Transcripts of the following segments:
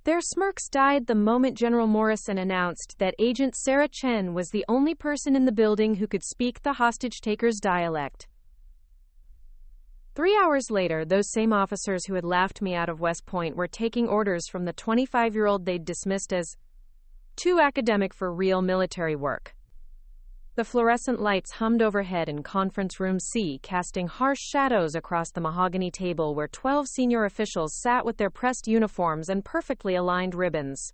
Their smirks died the moment General Morrison announced that Agent Sarah Chen was the only person in the building who could speak the hostage-taker's dialect. 3 hours later, those same officers who had laughed me out of West Point were taking orders from the 25-year-old they'd dismissed as too academic for real military work. The fluorescent lights hummed overhead in Conference Room C, casting harsh shadows across the mahogany table where 12 senior officials sat with their pressed uniforms and perfectly aligned ribbons.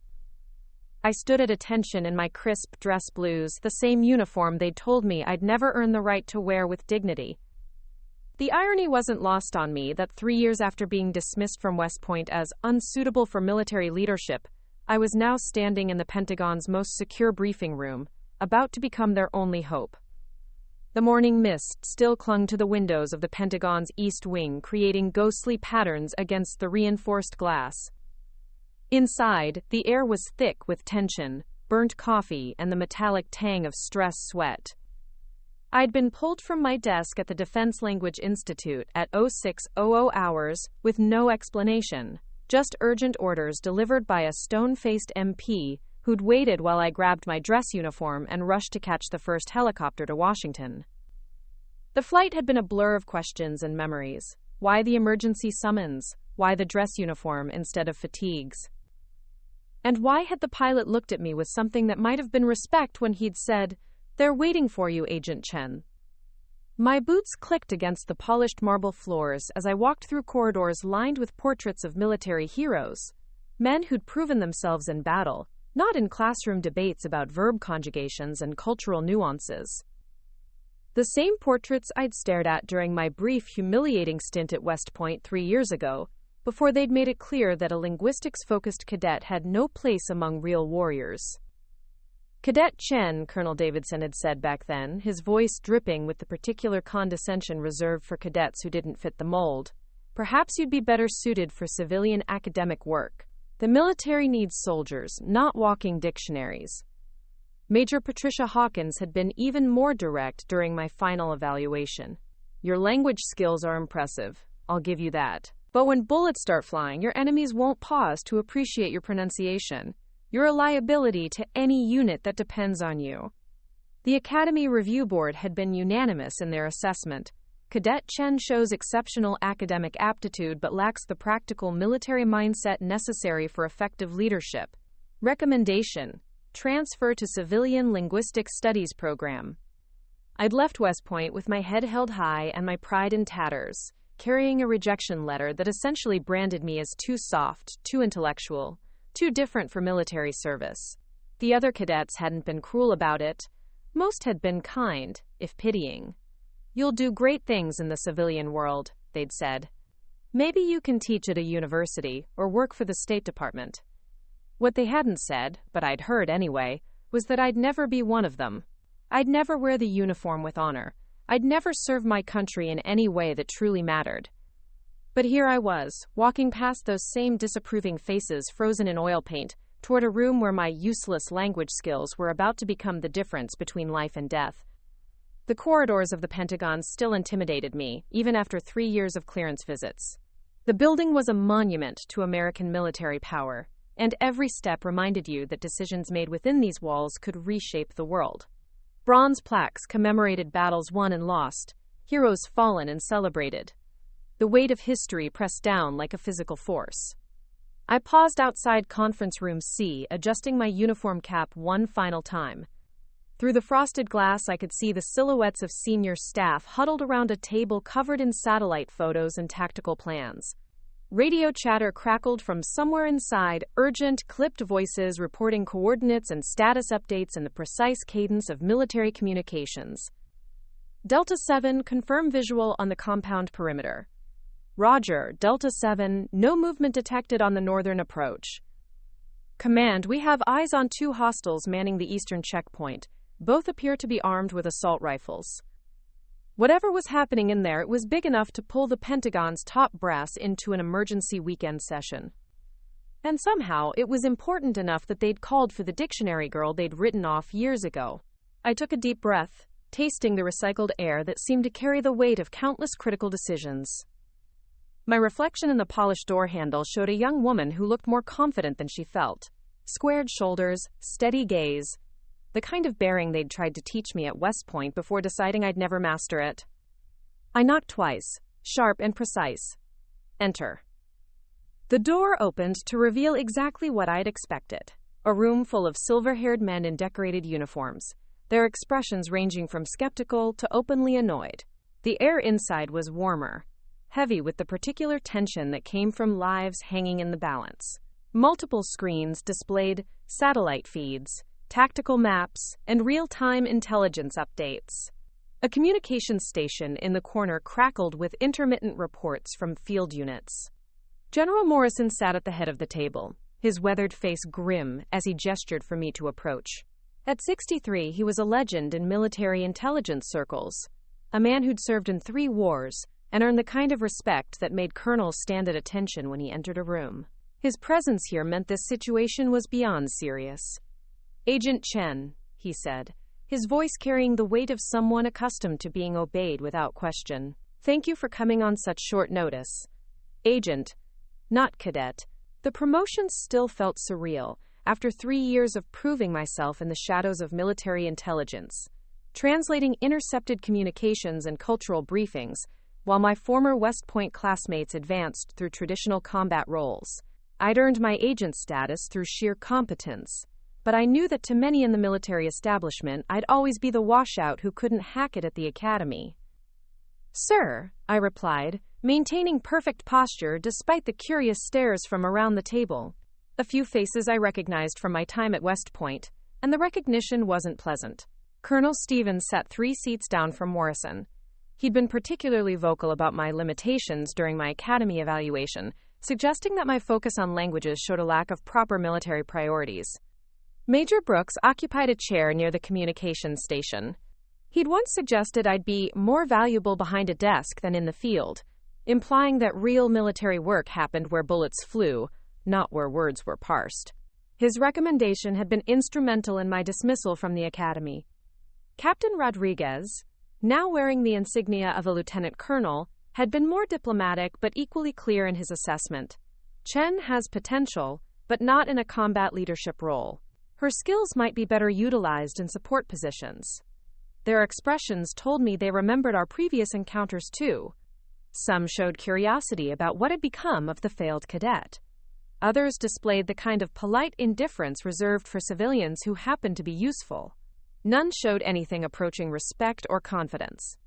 I stood at attention in my crisp dress blues, the same uniform they'd told me I'd never earn the right to wear with dignity. The irony wasn't lost on me that 3 years after being dismissed from West Point as unsuitable for military leadership, I was now standing in the Pentagon's most secure briefing room, about to become their only hope. The morning mist still clung to the windows of the Pentagon's East Wing, creating ghostly patterns against the reinforced glass. Inside, the air was thick with tension, burnt coffee, and the metallic tang of stress sweat. I'd been pulled from my desk at the Defense Language Institute at 06:00 hours with no explanation, just urgent orders delivered by a stone-faced MP who'd waited while I grabbed my dress uniform and rushed to catch the first helicopter to Washington. The flight had been a blur of questions and memories. Why the emergency summons? Why the dress uniform instead of fatigues? And why had the pilot looked at me with something that might have been respect when he'd said, "They're waiting for you, Agent Chen"? My boots clicked against the polished marble floors as I walked through corridors lined with portraits of military heroes, men who'd proven themselves in battle, not in classroom debates about verb conjugations and cultural nuances. The same portraits I'd stared at during my brief, humiliating stint at West Point 3 years ago, before they'd made it clear that a linguistics-focused cadet had no place among real warriors. "Cadet Chen," Colonel Davidson had said back then, his voice dripping with the particular condescension reserved for cadets who didn't fit the mold, "perhaps you'd be better suited for civilian academic work. The military needs soldiers, not walking dictionaries." Major Patricia Hawkins had been even more direct during my final evaluation. "Your language skills are impressive, I'll give you that. But when bullets start flying, your enemies won't pause to appreciate your pronunciation. You're a liability to any unit that depends on you." The Academy Review Board had been unanimous in their assessment. Cadet Chen shows exceptional academic aptitude but lacks the practical military mindset necessary for effective leadership. Recommendation: transfer to Civilian Linguistic Studies program. I'd left West Point with my head held high and my pride in tatters, carrying a rejection letter that essentially branded me as too soft, too intellectual, too different for military service. The other cadets hadn't been cruel about it. Most had been kind, if pitying. "You'll do great things in the civilian world," they'd said. "Maybe you can teach at a university or work for the State Department." What they hadn't said, but I'd heard anyway, was that I'd never be one of them. I'd never wear the uniform with honor. I'd never serve my country in any way that truly mattered. But here I was, walking past those same disapproving faces frozen in oil paint, toward a room where my useless language skills were about to become the difference between life and death. The corridors of the Pentagon still intimidated me, even after 3 years of clearance visits. The building was a monument to American military power, and every step reminded you that decisions made within these walls could reshape the world. Bronze plaques commemorated battles won and lost, heroes fallen and celebrated. The weight of history pressed down like a physical force. I paused outside Conference Room C, adjusting my uniform cap one final time. Through the frosted glass, I could see the silhouettes of senior staff huddled around a table covered in satellite photos and tactical plans. Radio chatter crackled from somewhere inside, urgent, clipped voices reporting coordinates and status updates in the precise cadence of military communications. Delta 7, confirm visual on the compound perimeter. Roger, Delta 7, no movement detected on the northern approach. Command, we have eyes on 2 hostiles manning the eastern checkpoint. Both appear to be armed with assault rifles. Whatever was happening in there, it was big enough to pull the Pentagon's top brass into an emergency weekend session. And somehow, it was important enough that they'd called for the dictionary girl they'd written off years ago. I took a deep breath, tasting the recycled air that seemed to carry the weight of countless critical decisions. My reflection in the polished door handle showed a young woman who looked more confident than she felt. Squared shoulders, steady gaze, the kind of bearing they'd tried to teach me at West Point before deciding I'd never master it. I knocked twice, sharp and precise. Enter. The door opened to reveal exactly what I'd expected. A room full of silver-haired men in decorated uniforms, their expressions ranging from skeptical to openly annoyed. The air inside was warmer, heavy with the particular tension that came from lives hanging in the balance. Multiple screens displayed satellite feeds, tactical maps, and real-time intelligence updates. A communications station in the corner crackled with intermittent reports from field units. General Morrison sat at the head of the table, his weathered face grim as he gestured for me to approach. At 63, he was a legend in military intelligence circles, a man who'd served in 3 wars and earned the kind of respect that made colonels stand at attention when he entered a room. His presence here meant this situation was beyond serious. Agent Chen, he said, his voice carrying the weight of someone accustomed to being obeyed without question. Thank you for coming on such short notice. Agent, not cadet. The promotion still felt surreal after 3 years of proving myself in the shadows of military intelligence, translating intercepted communications and cultural briefings, while my former West Point classmates advanced through traditional combat roles. I'd earned my agent status through sheer competence, but I knew that to many in the military establishment, I'd always be the washout who couldn't hack it at the academy. Sir, I replied, maintaining perfect posture despite the curious stares from around the table. A few faces I recognized from my time at West Point, and the recognition wasn't pleasant. Colonel Stevens sat 3 seats down from Morrison. He'd been particularly vocal about my limitations during my academy evaluation, suggesting that my focus on languages showed a lack of proper military priorities. Major Brooks occupied a chair near the communications station. He'd once suggested I'd be more valuable behind a desk than in the field, implying that real military work happened where bullets flew, not where words were parsed. His recommendation had been instrumental in my dismissal from the academy. Captain Rodriguez, now wearing the insignia of a lieutenant colonel, had been more diplomatic but equally clear in his assessment. Chen has potential, but not in a combat leadership role. Her skills might be better utilized in support positions. Their expressions told me they remembered our previous encounters too. Some showed curiosity about what had become of the failed cadet. Others displayed the kind of polite indifference reserved for civilians who happened to be useful. None showed anything approaching respect or confidence.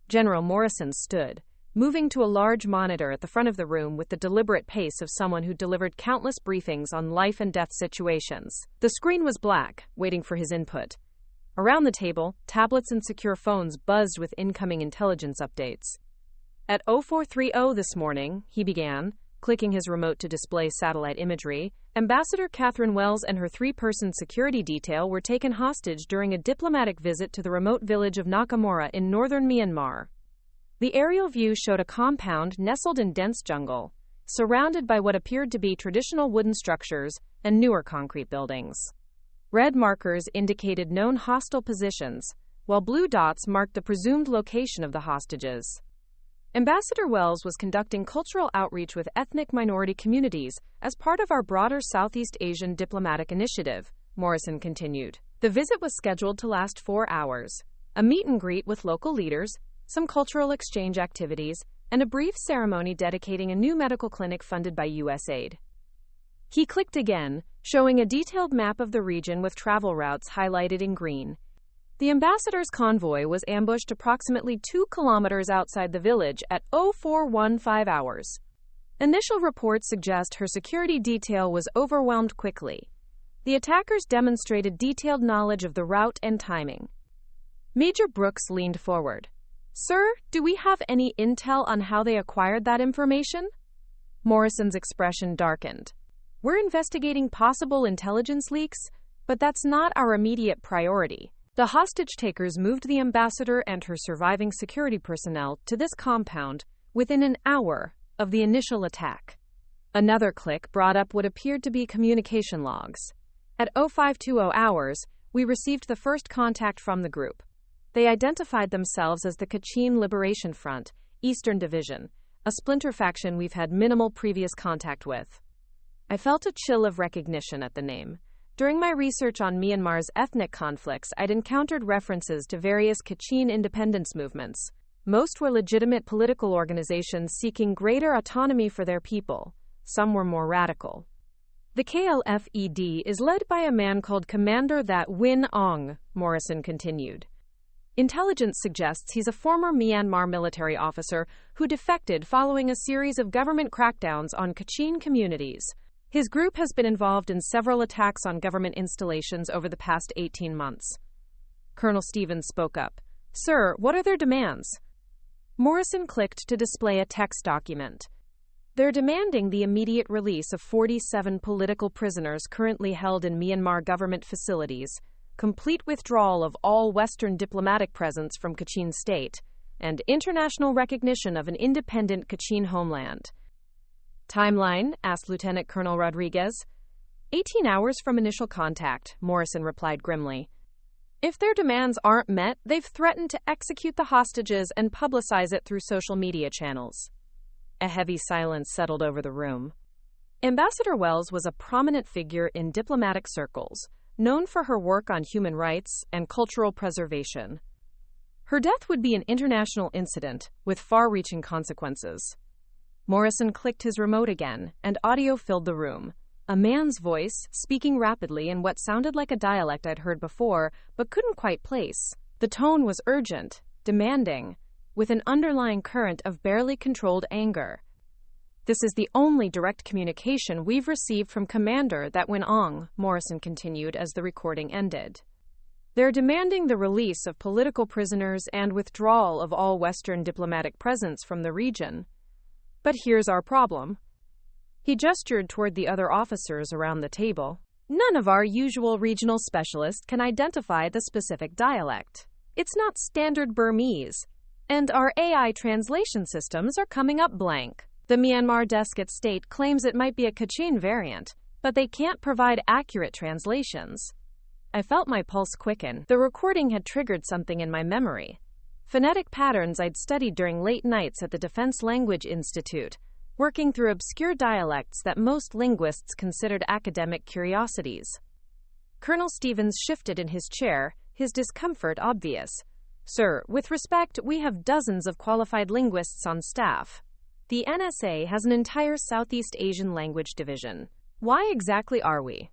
General Morrison stood, moving to a large monitor at the front of the room with the deliberate pace of someone who delivered countless briefings on life-and-death situations. The screen was black, waiting for his input. Around the table, tablets and secure phones buzzed with incoming intelligence updates. At 0430 this morning, he began, clicking his remote to display satellite imagery, Ambassador Catherine Wells and her 3-person security detail were taken hostage during a diplomatic visit to the remote village of Nakamura in northern Myanmar. The aerial view showed a compound nestled in dense jungle, surrounded by what appeared to be traditional wooden structures and newer concrete buildings. Red markers indicated known hostile positions, while blue dots marked the presumed location of the hostages. Ambassador Wells was conducting cultural outreach with ethnic minority communities as part of our broader Southeast Asian diplomatic initiative, Morrison continued. The visit was scheduled to last 4 hours. A meet and greet with local leaders, some cultural exchange activities, and a brief ceremony dedicating a new medical clinic funded by USAID. He clicked again, showing a detailed map of the region with travel routes highlighted in green. The ambassador's convoy was ambushed approximately 2 kilometers outside the village at 0415 hours. Initial reports suggest her security detail was overwhelmed quickly. The attackers demonstrated detailed knowledge of the route and timing. Major Brooks leaned forward. Sir, do we have any intel on how they acquired that information? Morrison's expression darkened. We're investigating possible intelligence leaks, but that's not our immediate priority. The hostage-takers moved the ambassador and her surviving security personnel to this compound within an hour of the initial attack. Another click brought up what appeared to be communication logs. At 0520 hours, we received the first contact from the group. They identified themselves as the Kachin Liberation Front, Eastern Division, a splinter faction we've had minimal previous contact with. I felt a chill of recognition at the name. During my research on Myanmar's ethnic conflicts, I'd encountered references to various Kachin independence movements. Most were legitimate political organizations seeking greater autonomy for their people. Some were more radical. The KLFED is led by a man called Commander That Win Aung, Morrison continued. Intelligence suggests he's a former Myanmar military officer who defected following a series of government crackdowns on Kachin communities. His group has been involved in several attacks on government installations over the past 18 months. Colonel Stevens spoke up. Sir, what are their demands? Morrison clicked to display a text document. They're demanding the immediate release of 47 political prisoners currently held in Myanmar government facilities, complete withdrawal of all Western diplomatic presence from Kachin State, and international recognition of an independent Kachin homeland. Timeline? Asked Lieutenant Colonel Rodriguez. 18 hours from initial contact, Morrison replied grimly. If their demands aren't met, they've threatened to execute the hostages and publicize it through social media channels. A heavy silence settled over the room. Ambassador Wells was a prominent figure in diplomatic circles, known for her work on human rights and cultural preservation. Her death would be an international incident with far-reaching consequences. Morrison clicked his remote again, and audio filled the room. A man's voice, speaking rapidly in what sounded like a dialect I'd heard before, but couldn't quite place. The tone was urgent, demanding, with an underlying current of barely controlled anger. This is the only direct communication we've received from Commander That Win Aung, Morrison continued as the recording ended. They're demanding the release of political prisoners and withdrawal of all Western diplomatic presence from the region. But here's our problem. He gestured toward the other officers around the table. None of our usual regional specialists can identify the specific dialect. It's not standard Burmese. And our AI translation systems are coming up blank. The Myanmar desk at state claims it might be a Kachin variant, but they can't provide accurate translations. I felt my pulse quicken. The recording had triggered something in my memory. Phonetic patterns I'd studied during late nights at the Defense Language Institute, working through obscure dialects that most linguists considered academic curiosities. Colonel Stevens shifted in his chair, his discomfort obvious. Sir, with respect, we have dozens of qualified linguists on staff. The NSA has an entire Southeast Asian language division. Why exactly are we?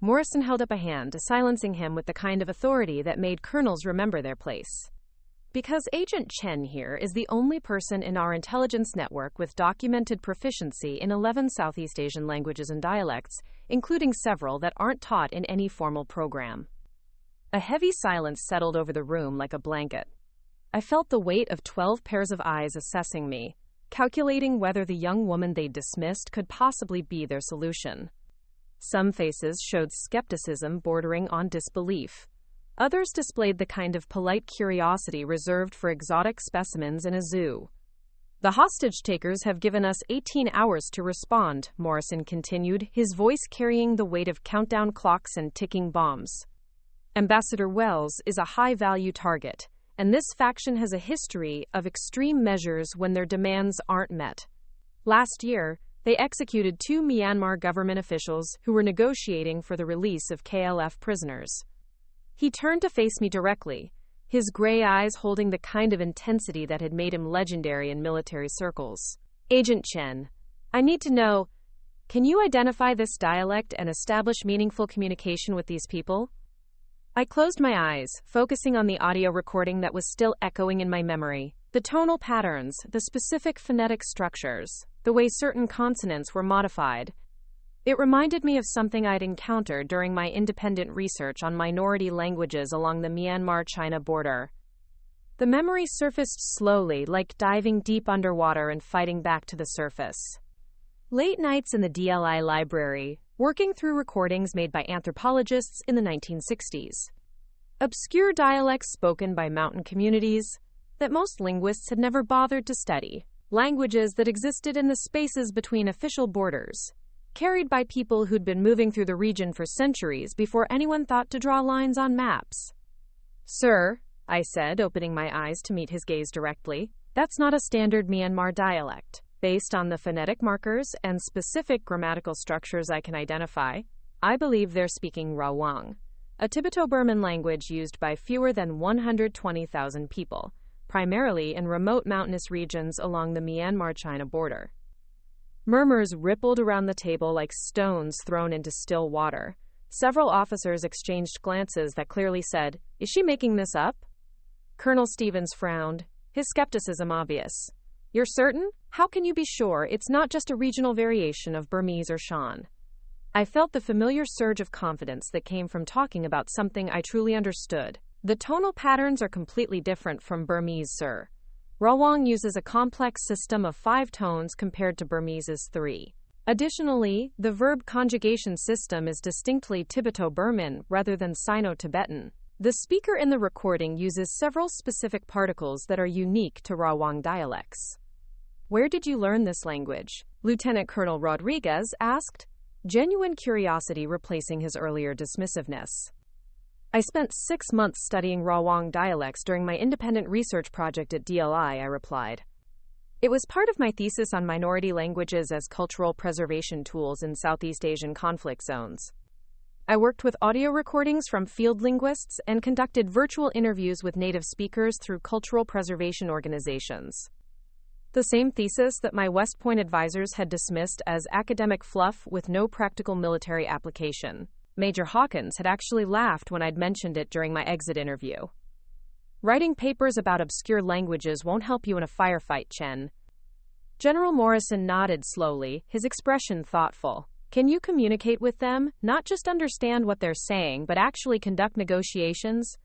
Morrison held up a hand, silencing him with the kind of authority that made colonels remember their place. Because Agent Chen here is the only person in our intelligence network with documented proficiency in 11 Southeast Asian languages and dialects, including several that aren't taught in any formal program. A heavy silence settled over the room like a blanket. I felt the weight of 12 pairs of eyes assessing me, calculating whether the young woman they dismissed could possibly be their solution. Some faces showed skepticism bordering on disbelief. Others displayed the kind of polite curiosity reserved for exotic specimens in a zoo. The hostage-takers have given us 18 hours to respond, Morrison continued, his voice carrying the weight of countdown clocks and ticking bombs. Ambassador Wells is a high-value target, and this faction has a history of extreme measures when their demands aren't met. Last year, they executed 2 Myanmar government officials who were negotiating for the release of KLF prisoners. He turned to face me directly, his gray eyes holding the kind of intensity that had made him legendary in military circles. Agent Chen, I need to know, can you identify this dialect and establish meaningful communication with these people? I closed my eyes, focusing on the audio recording that was still echoing in my memory. The tonal patterns, the specific phonetic structures, the way certain consonants were modified. It reminded me of something I'd encountered during my independent research on minority languages along the Myanmar-China border. The memory surfaced slowly, like diving deep underwater and fighting back to the surface. Late nights in the DLI library, working through recordings made by anthropologists in the 1960s. Obscure dialects spoken by mountain communities that most linguists had never bothered to study. Languages that existed in the spaces between official borders, carried by people who'd been moving through the region for centuries before anyone thought to draw lines on maps. Sir, I said, opening my eyes to meet his gaze directly, That's not a standard Myanmar dialect. Based on the phonetic markers and specific grammatical structures I can identify, I believe they're speaking Rawang, a Tibeto-Burman language used by fewer than 120,000 people, primarily in remote mountainous regions along the Myanmar-China border. Murmurs rippled around the table like stones thrown into still water. Several officers exchanged glances that clearly said, "Is she making this up?" Colonel Stevens frowned, his skepticism obvious. "You're certain? How can you be sure it's not just a regional variation of Burmese or Shan?" I felt the familiar surge of confidence that came from talking about something I truly understood. "The tonal patterns are completely different from Burmese, sir. Rawang uses a complex system of 5 tones compared to Burmese's 3. Additionally, the verb conjugation system is distinctly Tibeto-Burman rather than Sino-Tibetan. The speaker in the recording uses several specific particles that are unique to Rawang dialects." "Where did you learn this language?" Lieutenant Colonel Rodriguez asked, genuine curiosity replacing his earlier dismissiveness. "I spent 6 months studying Rawang dialects during my independent research project at DLI," I replied. "It was part of my thesis on minority languages as cultural preservation tools in Southeast Asian conflict zones. I worked with audio recordings from field linguists and conducted virtual interviews with native speakers through cultural preservation organizations." The same thesis that my West Point advisors had dismissed as academic fluff with no practical military application. Major Hawkins had actually laughed when I'd mentioned it during my exit interview. "Writing papers about obscure languages won't help you in a firefight, Chen." General Morrison nodded slowly, his expression thoughtful. "Can you communicate with them, not just understand what they're saying, but actually conduct negotiations?"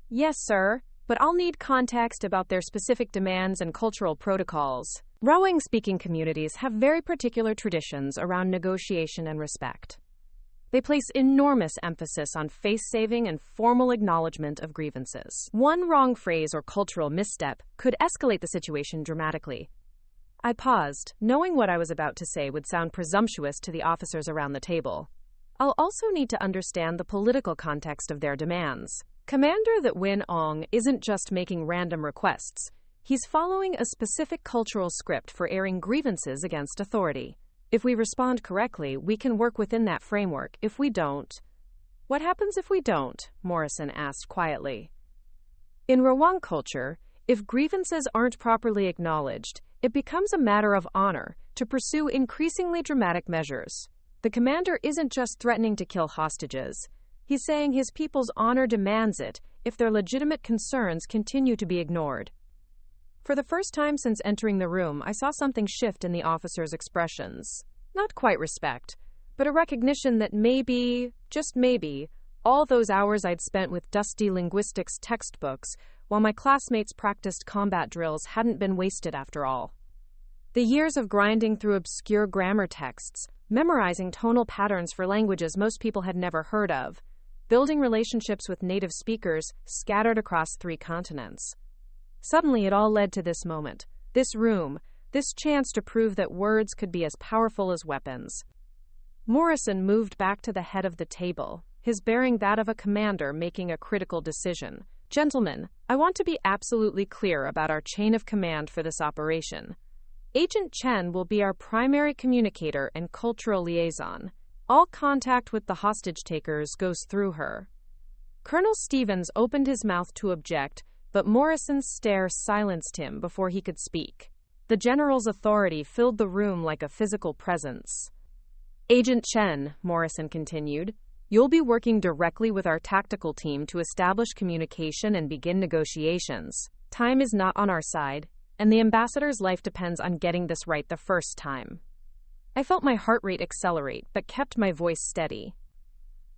"Yes, sir, but I'll need context about their specific demands and cultural protocols. Rawang-speaking communities have very particular traditions around negotiation and respect. They place enormous emphasis on face-saving and formal acknowledgement of grievances. One wrong phrase or cultural misstep could escalate the situation dramatically." I paused, knowing what I was about to say would sound presumptuous to the officers around the table. I'll also need to understand the political context of their demands. Commander that Win Ong isn't just making random requests. He's following a specific cultural script for airing grievances against authority. If we respond correctly, we can work within that framework. If we don't... "What happens if we don't?" Morrison asked quietly. "In Rawang culture, if grievances aren't properly acknowledged, it becomes a matter of honor to pursue increasingly dramatic measures. The commander isn't just threatening to kill hostages. He's saying his people's honor demands it if their legitimate concerns continue to be ignored." For the first time since entering the room, I saw something shift in the officers' expressions. Not quite respect, but a recognition that maybe, just maybe, all those hours I'd spent with dusty linguistics textbooks while my classmates practiced combat drills hadn't been wasted after all. The years of grinding through obscure grammar texts, memorizing tonal patterns for languages most people had never heard of, building relationships with native speakers scattered across 3 continents. Suddenly it all led to this moment, this room, this chance to prove that words could be as powerful as weapons. Morrison moved back to the head of the table, his bearing that of a commander making a critical decision. "Gentlemen, I want to be absolutely clear about our chain of command for this operation. Agent Chen will be our primary communicator and cultural liaison. All contact with the hostage-takers goes through her." Colonel Stevens opened his mouth to object, but Morrison's stare silenced him before he could speak. The general's authority filled the room like a physical presence. "Agent Chen," Morrison continued, "you'll be working directly with our tactical team to establish communication and begin negotiations. Time is not on our side, and the ambassador's life depends on getting this right the first time." I felt my heart rate accelerate, but kept my voice steady.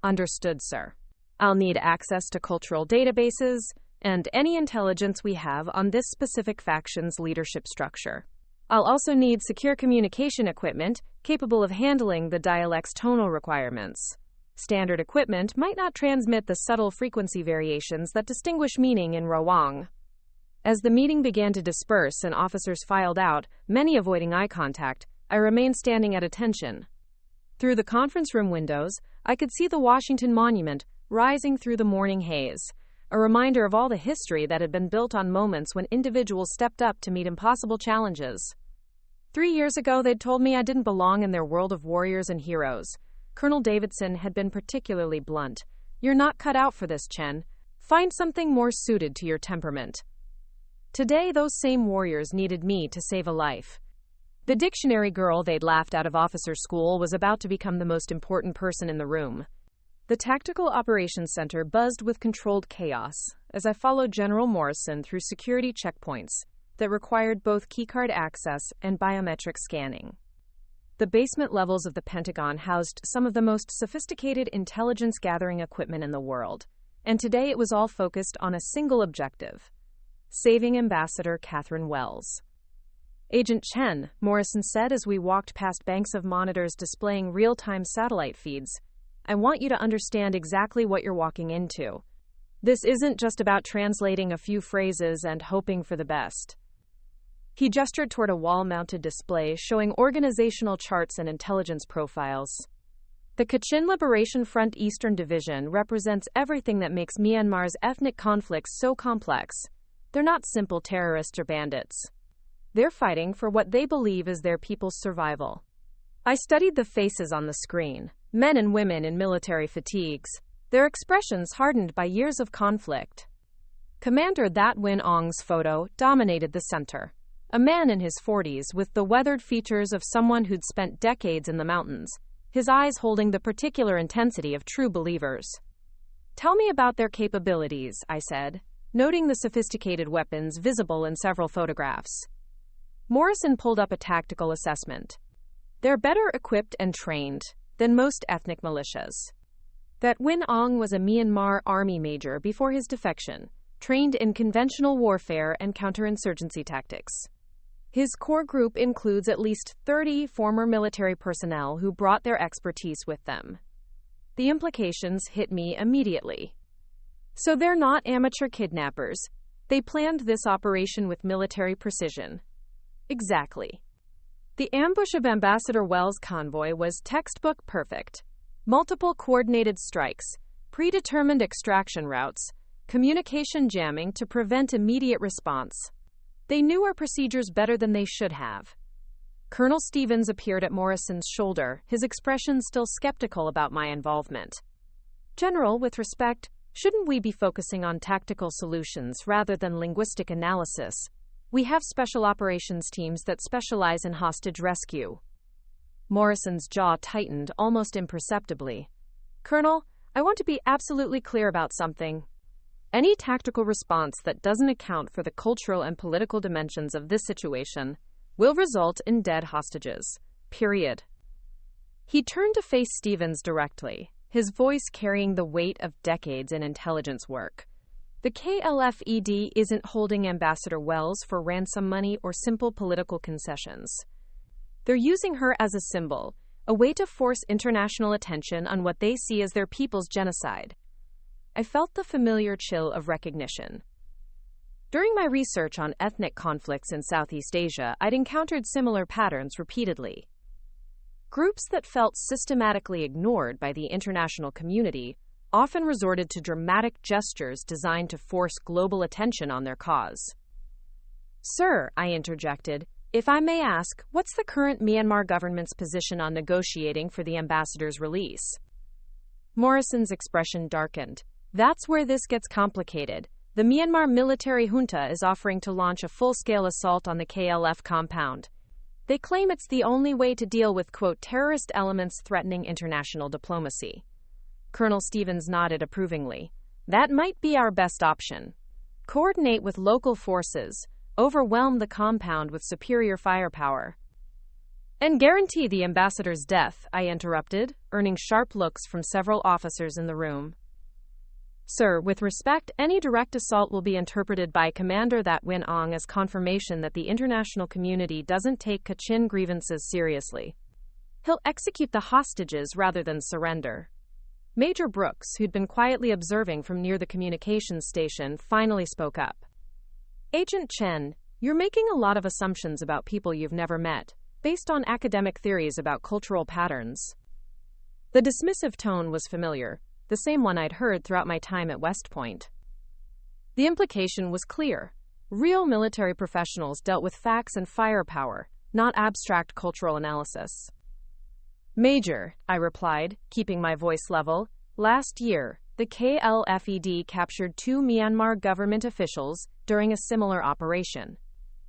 "Understood, sir. I'll need access to cultural databases and any intelligence we have on this specific faction's leadership structure. I'll also need secure communication equipment capable of handling the dialect's tonal requirements. Standard equipment might not transmit the subtle frequency variations that distinguish meaning in Rawang." As the meeting began to disperse and officers filed out, many avoiding eye contact, I remained standing at attention. Through the conference room windows, I could see the Washington Monument rising through the morning haze. a reminder of all the history that had been built on moments when individuals stepped up to meet impossible challenges. 3 years ago, they'd told me I didn't belong in their world of warriors and heroes. Colonel Davidson had been particularly blunt. "You're not cut out for this, Chen. Find something more suited to your temperament." Today, those same warriors needed me to save a life. The dictionary girl they'd laughed out of officer school was about to become the most important person in the room. The Tactical Operations Center buzzed with controlled chaos as I followed General Morrison through security checkpoints that required both keycard access and biometric scanning. The basement levels of the Pentagon housed some of the most sophisticated intelligence-gathering equipment in the world, and today it was all focused on a single objective: saving Ambassador Catherine Wells. "Agent Chen," Morrison said as we walked past banks of monitors displaying real-time satellite feeds, "I want you to understand exactly what you're walking into. This isn't just about translating a few phrases and hoping for the best." He gestured toward a wall-mounted display showing organizational charts and intelligence profiles. The Kachin Liberation Front Eastern Division represents everything that makes Myanmar's ethnic conflicts so complex. They're not simple terrorists or bandits. They're fighting for what they believe is their people's survival. I studied the faces on the screen, men and women in military fatigues, their expressions hardened by years of conflict. Commander That Win Ong's photo dominated the center. A man in his 40s with the weathered features of someone who'd spent decades in the mountains, his eyes holding the particular intensity of true believers. "Tell me about their capabilities," I said, noting the sophisticated weapons visible in several photographs. Morrison pulled up a tactical assessment. "They're better equipped and trained than most ethnic militias." That Win Ong was a Myanmar army major before his defection, trained in conventional warfare and counterinsurgency tactics. His core group includes at least 30 former military personnel who brought their expertise with them. The implications hit me immediately. So they're not amateur kidnappers. They planned this operation with military precision. Exactly. The ambush of Ambassador Wells' convoy was textbook perfect. Multiple coordinated strikes, predetermined extraction routes, communication jamming to prevent immediate response. They knew our procedures better than they should have. Colonel Stevens appeared at Morrison's shoulder, his expression still skeptical about my involvement. "General, with respect, shouldn't we be focusing on tactical solutions rather than linguistic analysis? We have special operations teams that specialize in hostage rescue." Morrison's jaw tightened almost imperceptibly. "Colonel, I want to be absolutely clear about something. Any tactical response that doesn't account for the cultural and political dimensions of this situation will result in dead hostages. Period." He turned to face Stevens directly, his voice carrying the weight of decades in intelligence work. "The KLFED isn't holding Ambassador Wells for ransom money or simple political concessions. They're using her as a symbol, a way to force international attention on what they see as their people's genocide." I felt the familiar chill of recognition. During my research on ethnic conflicts in Southeast Asia, I'd encountered similar patterns repeatedly. Groups that felt systematically ignored by the international community often resorted to dramatic gestures designed to force global attention on their cause. "Sir," I interjected, "if I may ask, what's the current Myanmar government's position on negotiating for the ambassador's release?" Morrison's expression darkened. "That's where this gets complicated. The Myanmar military junta is offering to launch a full-scale assault on the KLF compound. They claim it's the only way to deal with, quote, terrorist elements threatening international diplomacy." Colonel Stevens nodded approvingly. "That might be our best option. Coordinate with local forces, overwhelm the compound with superior firepower." "And guarantee the ambassador's death," I interrupted, earning sharp looks from several officers in the room. "Sir, with respect, any direct assault will be interpreted by Commander That Win Ong as confirmation that the international community doesn't take Kachin grievances seriously. He'll execute the hostages rather than surrender." Major Brooks, who'd been quietly observing from near the communications station, finally spoke up. "Agent Chen, you're making a lot of assumptions about people you've never met, based on academic theories about cultural patterns." The dismissive tone was familiar, the same one I'd heard throughout my time at West Point. The implication was clear. Real military professionals dealt with facts and firepower, not abstract cultural analysis. Major, I replied, keeping my voice level. Last year, the KLFED captured 2 Myanmar government officials during a similar operation.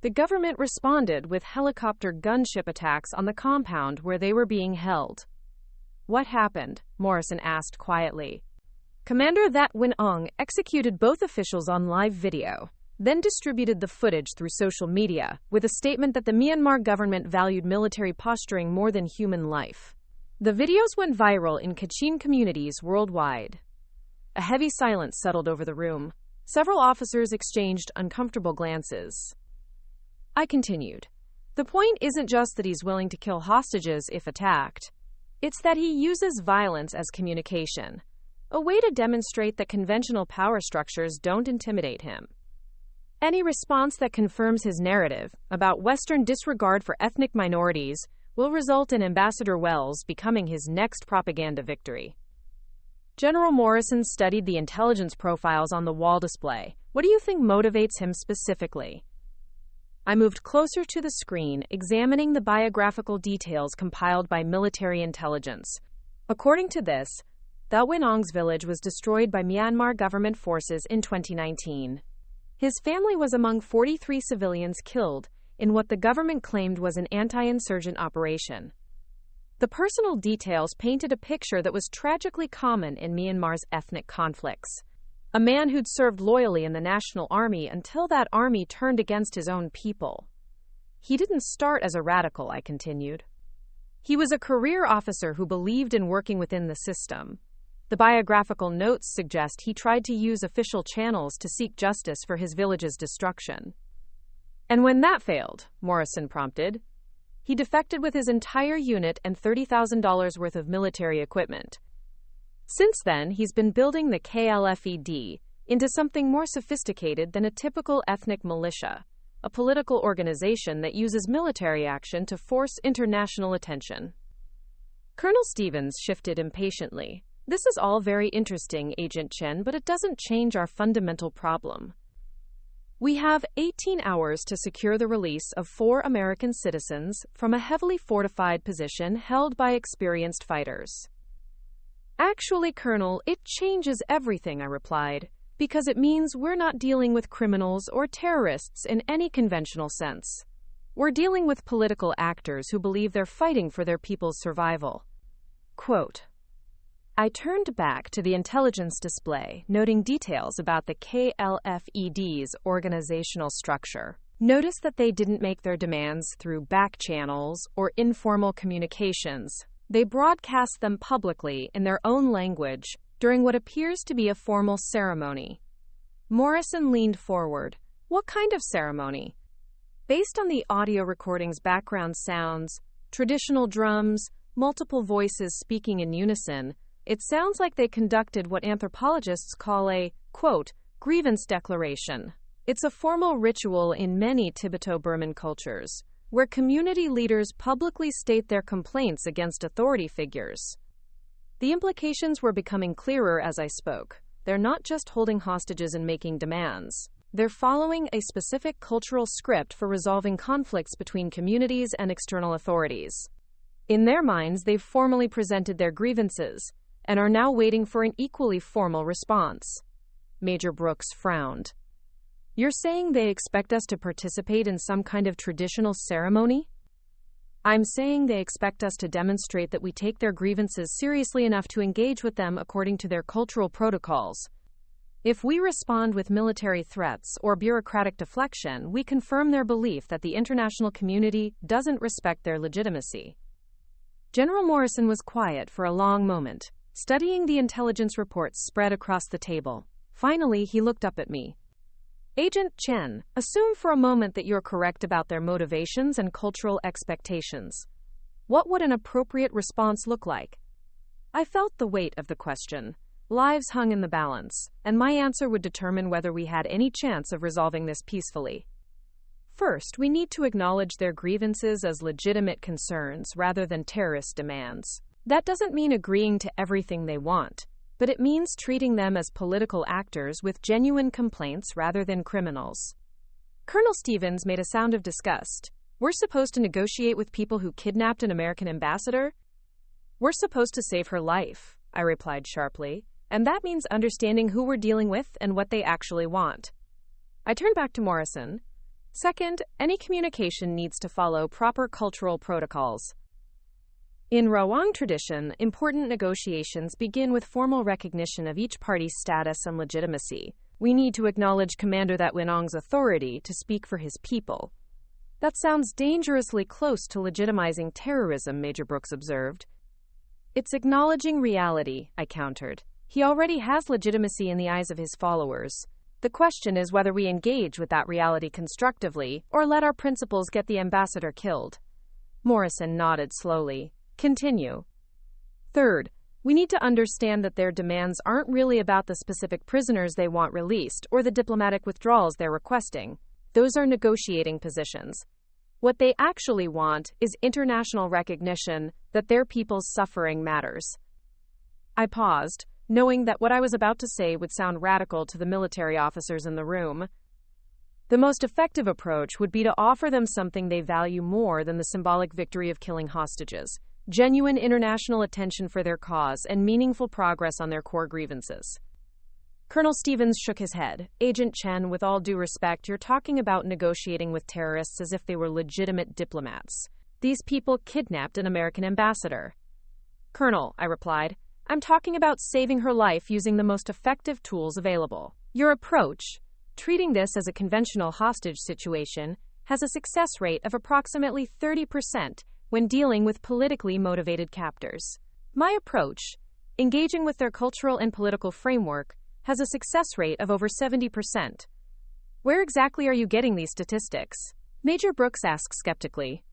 The government responded with helicopter gunship attacks on the compound where they were being held. What happened? Morrison asked quietly. Commander That Win Aung executed both officials on live video, then distributed the footage through social media with a statement that the Myanmar government valued military posturing more than human life. The videos went viral in Kachin communities worldwide. A heavy silence settled over the room. Several officers exchanged uncomfortable glances. I continued. The point isn't just that he's willing to kill hostages if attacked. It's that he uses violence as communication, a way to demonstrate that conventional power structures don't intimidate him. Any response that confirms his narrative about Western disregard for ethnic minorities will result in Ambassador Wells becoming his next propaganda victory. General Morrison studied the intelligence profiles on the wall display. What do you think motivates him specifically? I moved closer to the screen, examining the biographical details compiled by military intelligence. According to this, That Win Aung's village was destroyed by Myanmar government forces in 2019. His family was among 43 civilians killed in what the government claimed was an anti-insurgent operation. The personal details painted a picture that was tragically common in Myanmar's ethnic conflicts. A man who'd served loyally in the National Army until that army turned against his own people. He didn't start as a radical, I continued. He was a career officer who believed in working within the system. The biographical notes suggest he tried to use official channels to seek justice for his village's destruction. And when that failed, Morrison prompted, he defected with his entire unit and $30,000 worth of military equipment. Since then, he's been building the KLFED into something more sophisticated than a typical ethnic militia, a political organization that uses military action to force international attention. Colonel Stevens shifted impatiently. This is all very interesting, Agent Chen, but it doesn't change our fundamental problem. We have 18 hours to secure the release of 4 American citizens from a heavily fortified position held by experienced fighters. Actually, Colonel, it changes everything, I replied, because it means we're not dealing with criminals or terrorists in any conventional sense. We're dealing with political actors who believe they're fighting for their people's survival. Quote, I turned back to the intelligence display, noting details about the KLFED's organizational structure. Notice that they didn't make their demands through back channels or informal communications. They broadcast them publicly in their own language during what appears to be a formal ceremony. Morrison leaned forward. What kind of ceremony? Based on the audio recording's background sounds, traditional drums, multiple voices speaking in unison, it sounds like they conducted what anthropologists call a, quote, grievance declaration. It's a formal ritual in many Tibeto-Burman cultures, where community leaders publicly state their complaints against authority figures. The implications were becoming clearer as I spoke. They're not just holding hostages and making demands. They're following a specific cultural script for resolving conflicts between communities and external authorities. In their minds, they've formally presented their grievances and are now waiting for an equally formal response. Major Brooks frowned. You're saying they expect us to participate in some kind of traditional ceremony? I'm saying they expect us to demonstrate that we take their grievances seriously enough to engage with them according to their cultural protocols. If we respond with military threats or bureaucratic deflection, we confirm their belief that the international community doesn't respect their legitimacy. General Morrison was quiet for a long moment, studying the intelligence reports spread across the table. Finally, he looked up at me. Agent Chen, assume for a moment that you're correct about their motivations and cultural expectations. What would an appropriate response look like? I felt the weight of the question. Lives hung in the balance, and my answer would determine whether we had any chance of resolving this peacefully. First, we need to acknowledge their grievances as legitimate concerns rather than terrorist demands. That doesn't mean agreeing to everything they want, but but it means treating them as political actors with genuine complaints rather than criminals. Colonel Stevens made a sound of disgust. We're supposed to negotiate with people who kidnapped an American ambassador? We're supposed to save her life, I replied sharply, and that means understanding who we're dealing with and what they actually want. I turned back to Morrison. Second, any communication needs to follow proper cultural protocols. In Rawang tradition, important negotiations begin with formal recognition of each party's status and legitimacy. We need to acknowledge Commander That Winong's authority to speak for his people. That sounds dangerously close to legitimizing terrorism, Major Brooks observed. It's acknowledging reality, I countered. He already has legitimacy in the eyes of his followers. The question is whether we engage with that reality constructively or let our principles get the ambassador killed. Morrison nodded slowly. Continue. Third, we need to understand that their demands aren't really about the specific prisoners they want released or the diplomatic withdrawals they're requesting. Those are negotiating positions. What they actually want is international recognition that their people's suffering matters. I paused, knowing that what I was about to say would sound radical to the military officers in the room. The most effective approach would be to offer them something they value more than the symbolic victory of killing hostages: genuine international attention for their cause and meaningful progress on their core grievances. Colonel Stevens shook his head. Agent Chen, with all due respect, you're talking about negotiating with terrorists as if they were legitimate diplomats. These people kidnapped an American ambassador. Colonel, I replied, I'm talking about saving her life using the most effective tools available. Your approach, treating this as a conventional hostage situation, has a success rate of approximately 30% when dealing with politically motivated captors. My approach, engaging with their cultural and political framework, has a success rate of over 70%. Where exactly are you getting these statistics? Major Brooks asked skeptically.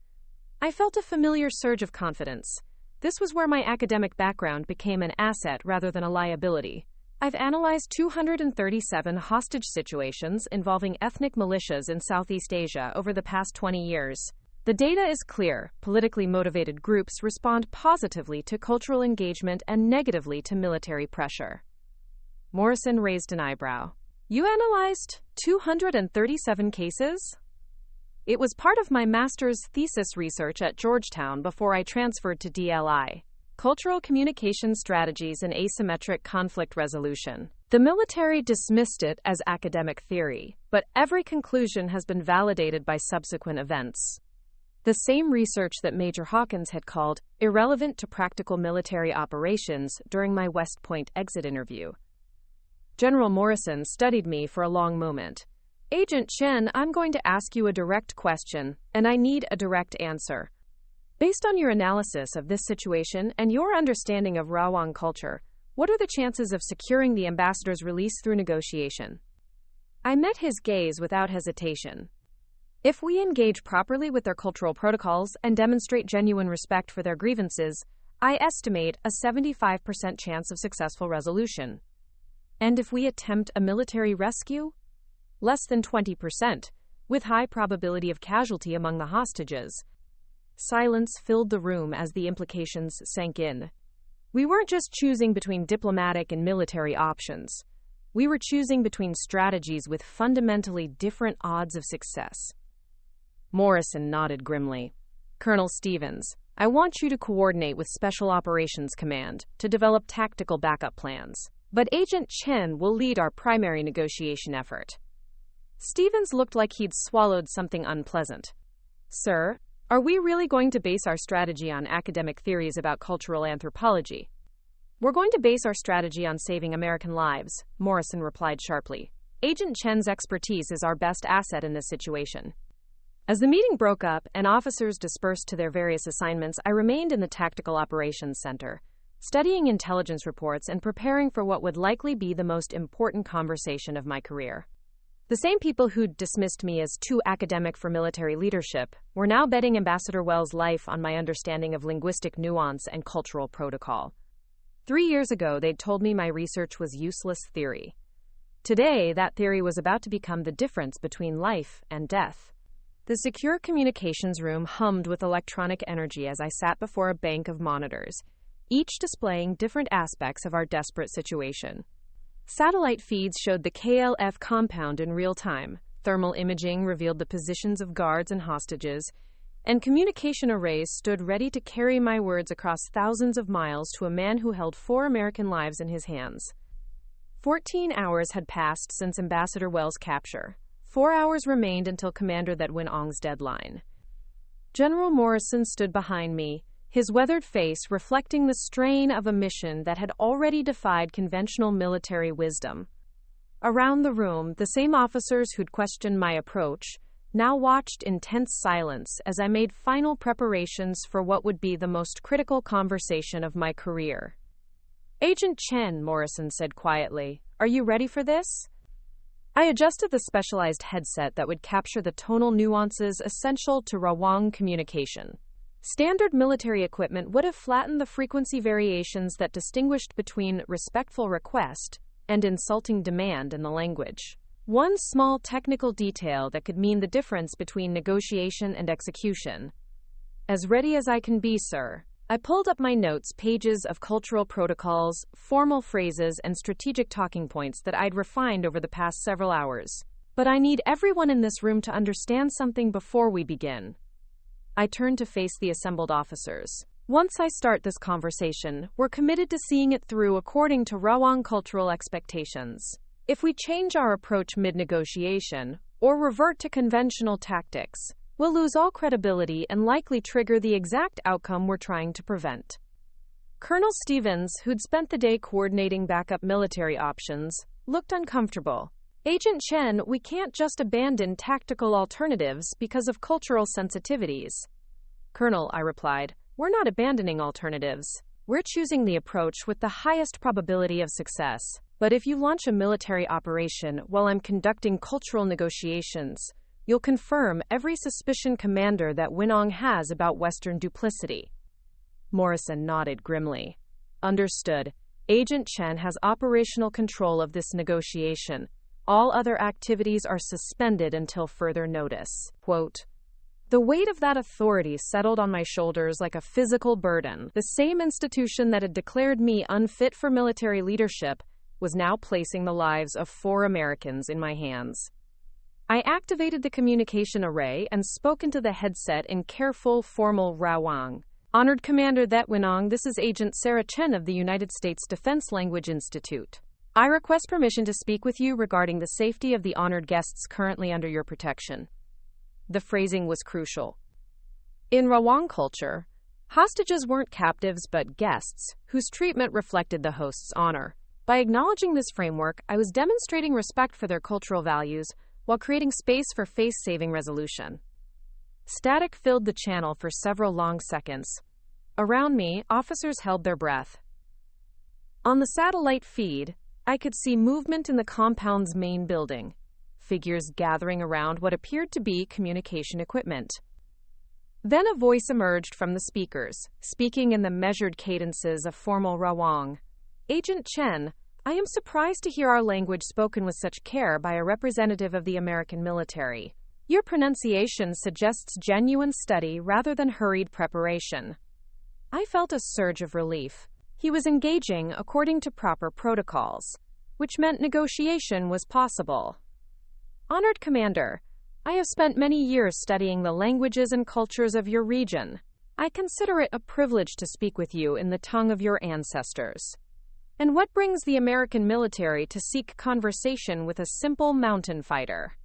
I felt a familiar surge of confidence. This was where my academic background became an asset rather than a liability. I've analyzed 237 hostage situations involving ethnic militias in Southeast Asia over the past 20 years. The data is clear. Politically motivated groups respond positively to cultural engagement and negatively to military pressure. Morrison raised an eyebrow. You analyzed 237 cases? It was part of my master's thesis research at Georgetown before I transferred to DLI. Cultural Communication Strategies and Asymmetric Conflict Resolution. The military dismissed it as academic theory, but every conclusion has been validated by subsequent events. The same research that Major Hawkins had called irrelevant to practical military operations during my West Point exit interview. General Morrison studied me for a long moment. Agent Chen, I'm going to ask you a direct question, and I need a direct answer. Based on your analysis of this situation and your understanding of Rawang culture, what are the chances of securing the ambassador's release through negotiation? I met his gaze without hesitation. If we engage properly with their cultural protocols and demonstrate genuine respect for their grievances, I estimate a 75% chance of successful resolution. And if we attempt a military rescue? Less than 20%, with high probability of casualty among the hostages. Silence filled the room as the implications sank in. We weren't just choosing between diplomatic and military options. We were choosing between strategies with fundamentally different odds of success. Morrison nodded grimly. Colonel Stevens, I want you to coordinate with Special Operations Command to develop tactical backup plans. But Agent Chen will lead our primary negotiation effort. Stevens looked like he'd swallowed something unpleasant. Sir, are we really going to base our strategy on academic theories about cultural anthropology? We're going to base our strategy on saving American lives, Morrison replied sharply. Agent Chen's expertise is our best asset in this situation. As the meeting broke up and officers dispersed to their various assignments, I remained in the Tactical Operations Center, studying intelligence reports and preparing for what would likely be the most important conversation of my career. The same people who'd dismissed me as too academic for military leadership were now betting Ambassador Wells' life on my understanding of linguistic nuance and cultural protocol. 3 years ago, they'd told me my research was useless theory. Today, that theory was about to become the difference between life and death. The secure communications room hummed with electronic energy as I sat before a bank of monitors, each displaying different aspects of our desperate situation. Satellite feeds showed the KLF compound in real time. Thermal imaging revealed the positions of guards and hostages, and communication arrays stood ready to carry my words across thousands of miles to a man who held 4 American lives in his hands. 14 hours had passed since Ambassador Wells' capture. 4 hours remained until Commander That Win Ong's deadline. General Morrison stood behind me, his weathered face reflecting the strain of a mission that had already defied conventional military wisdom. Around the room, the same officers who'd questioned my approach now watched in tense silence as I made final preparations for what would be the most critical conversation of my career. "Agent Chen," Morrison said quietly, "are you ready for this?" I adjusted the specialized headset that would capture the tonal nuances essential to Rawang communication. Standard military equipment would have flattened the frequency variations that distinguished between respectful request and insulting demand in the language. One small technical detail that could mean the difference between negotiation and execution. "As ready as I can be, sir." I pulled up my notes, pages of cultural protocols, formal phrases, and strategic talking points that I'd refined over the past several hours. "But I need everyone in this room to understand something before we begin." I turned to face the assembled officers. "Once I start this conversation, we're committed to seeing it through according to Rawang cultural expectations. If we change our approach mid-negotiation, or revert to conventional tactics, we'll lose all credibility and likely trigger the exact outcome we're trying to prevent." Colonel Stevens, who'd spent the day coordinating backup military options, looked uncomfortable. "Agent Chen, we can't just abandon tactical alternatives because of cultural sensitivities." "Colonel," I replied, "we're not abandoning alternatives. We're choosing the approach with the highest probability of success. But if you launch a military operation while I'm conducting cultural negotiations, you'll confirm every suspicion Commander That Win Ong has about Western duplicity." Morrison nodded grimly. "Understood. Agent Chen has operational control of this negotiation. All other activities are suspended until further notice." Quote, the weight of that authority settled on my shoulders like a physical burden. The same institution that had declared me unfit for military leadership was now placing the lives of 4 Americans in my hands. I activated the communication array and spoke into the headset in careful, formal Rawang. "Honored Commander That Win Ong, this is Agent Sarah Chen of the United States Defense Language Institute. I request permission to speak with you regarding the safety of the honored guests currently under your protection." The phrasing was crucial. In Rawang culture, hostages weren't captives but guests, whose treatment reflected the host's honor. By acknowledging this framework, I was demonstrating respect for their cultural values while creating space for face-saving resolution. Static filled the channel for several long seconds. Around me, officers held their breath. On the satellite feed, I could see movement in the compound's main building, figures gathering around what appeared to be communication equipment. Then a voice emerged from the speakers, speaking in the measured cadences of formal Rawang. "Agent Chen, I am surprised to hear our language spoken with such care by a representative of the American military. Your pronunciation suggests genuine study rather than hurried preparation." I felt a surge of relief. He was engaging according to proper protocols, which meant negotiation was possible. "Honored Commander, I have spent many years studying the languages and cultures of your region. I consider it a privilege to speak with you in the tongue of your ancestors. And what brings the American military to seek conversation with a simple mountain fighter?"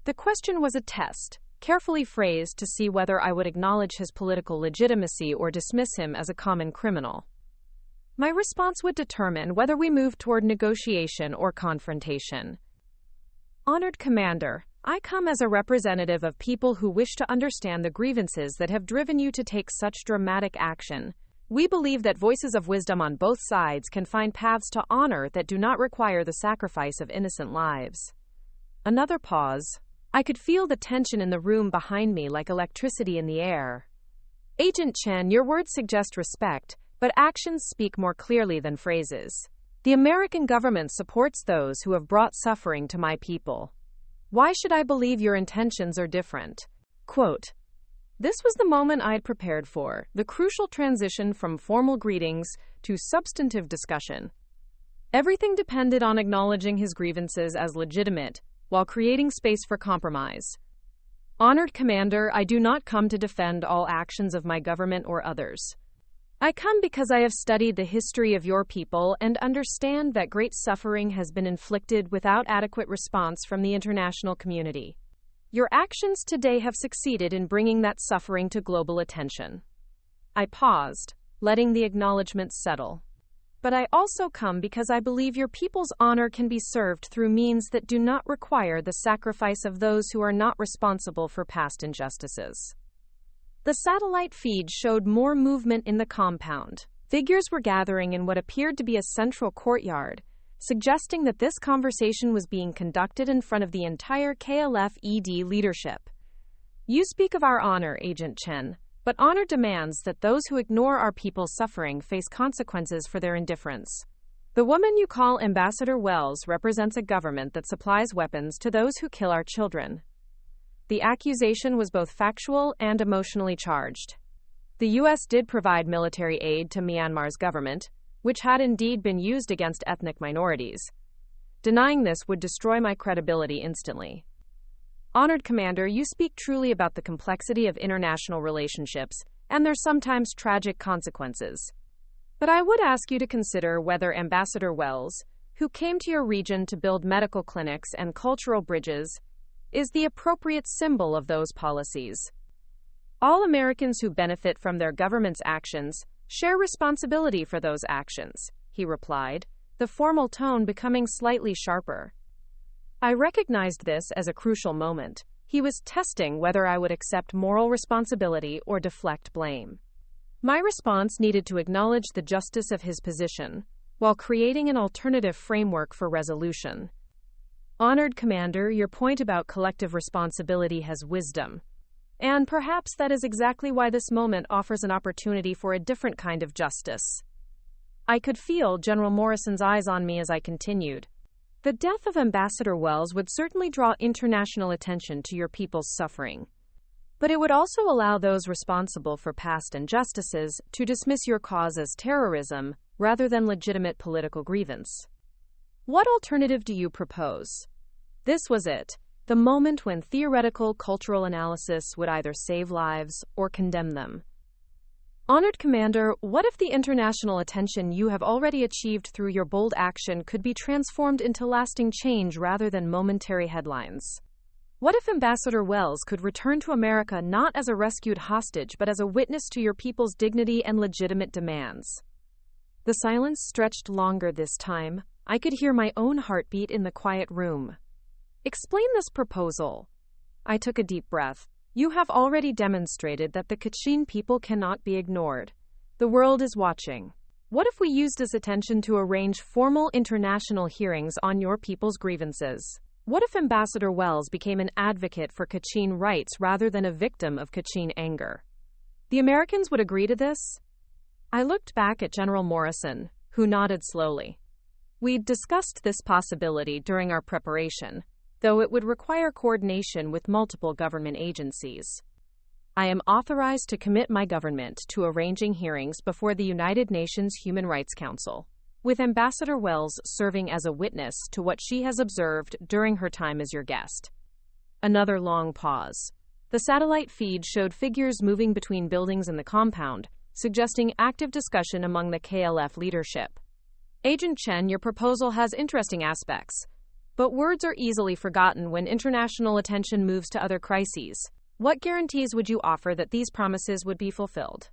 The question was a test, carefully phrased to see whether I would acknowledge his political legitimacy or dismiss him as a common criminal. My response would determine whether we moved toward negotiation or confrontation. "Honored Commander, I come as a representative of people who wish to understand the grievances that have driven you to take such dramatic action. We believe that voices of wisdom on both sides can find paths to honor that do not require the sacrifice of innocent lives." Another pause. I could feel the tension in the room behind me like electricity in the air. "Agent Chen, your words suggest respect, but actions speak more clearly than phrases. The American government supports those who have brought suffering to my people. Why should I believe your intentions are different?" Quote, This was the moment I'd prepared for, the crucial transition from formal greetings to substantive discussion. Everything depended on acknowledging his grievances as legitimate, while creating space for compromise. Honored Commander, I do not come to defend all actions of my government or others. I come because I have studied the history of your people and understand that great suffering has been inflicted without adequate response from the international community. Your actions today have succeeded in bringing that suffering to global attention. I paused, letting the acknowledgments settle. But I also come because I believe your people's honor can be served through means that do not require the sacrifice of those who are not responsible for past injustices. The satellite feed showed more movement in the compound. Figures were gathering in what appeared to be a central courtyard, suggesting that this conversation was being conducted in front of the entire KLF-ED leadership. You speak of our honor, Agent Chen. But honor demands that those who ignore our people's suffering face consequences for their indifference. The woman you call Ambassador Wells represents a government that supplies weapons to those who kill our children. The accusation was both factual and emotionally charged. The U.S. did provide military aid to Myanmar's government, which had indeed been used against ethnic minorities. Denying this would destroy my credibility instantly. Honored Commander, you speak truly about the complexity of international relationships and their sometimes tragic consequences. But I would ask you to consider whether Ambassador Wells, who came to your region to build medical clinics and cultural bridges, is the appropriate symbol of those policies. All Americans who benefit from their government's actions share responsibility for those actions, he replied, the formal tone becoming slightly sharper. I recognized this as a crucial moment. He was testing whether I would accept moral responsibility or deflect blame. My response needed to acknowledge the justice of his position, while creating an alternative framework for resolution. Honored Commander, your point about collective responsibility has wisdom. And perhaps that is exactly why this moment offers an opportunity for a different kind of justice. I could feel General Morrison's eyes on me as I continued. The death of Ambassador Wells would certainly draw international attention to your people's suffering. But it would also allow those responsible for past injustices to dismiss your cause as terrorism rather than legitimate political grievance. What alternative do you propose? This was it, the moment when theoretical cultural analysis would either save lives or condemn them. Honored Commander, what if the international attention you have already achieved through your bold action could be transformed into lasting change rather than momentary headlines? What if Ambassador Wells could return to America not as a rescued hostage but as a witness to your people's dignity and legitimate demands? The silence stretched longer this time. I could hear my own heartbeat in the quiet room. Explain this proposal. I took a deep breath. You have already demonstrated that the Kachin people cannot be ignored. The world is watching. What if we used this attention to arrange formal international hearings on your people's grievances? What if Ambassador Wells became an advocate for Kachin rights rather than a victim of Kachin anger? The Americans would agree to this? I looked back at General Morrison, who nodded slowly. We'd discussed this possibility during our preparation, though it would require coordination with multiple government agencies. I am authorized to commit my government to arranging hearings before the United Nations Human Rights Council, with Ambassador Wells serving as a witness to what she has observed during her time as your guest. Another long pause. The satellite feed showed figures moving between buildings in the compound, suggesting active discussion among the KLF leadership. Agent Chen, your proposal has interesting aspects, but words are easily forgotten when international attention moves to other crises. What guarantees would you offer that these promises would be fulfilled?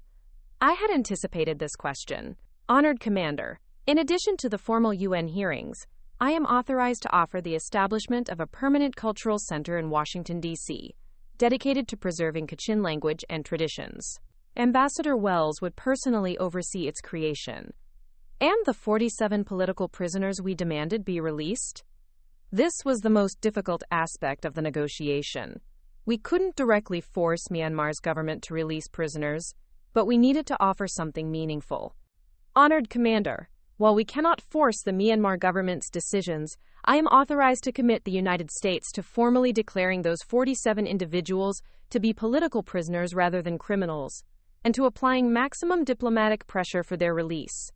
I had anticipated this question. Honored Commander, in addition to the formal UN hearings, I am authorized to offer the establishment of a permanent cultural center in Washington, D.C., dedicated to preserving Kachin language and traditions. Ambassador Wells would personally oversee its creation. And the 47 political prisoners we demanded be released? This was the most difficult aspect of the negotiation. We couldn't directly force Myanmar's government to release prisoners, but we needed to offer something meaningful. Honored Commander, While we cannot force the Myanmar government's decisions, I am authorized to commit the United States to formally declaring those 47 individuals to be political prisoners rather than criminals, and to applying maximum diplomatic pressure for their release.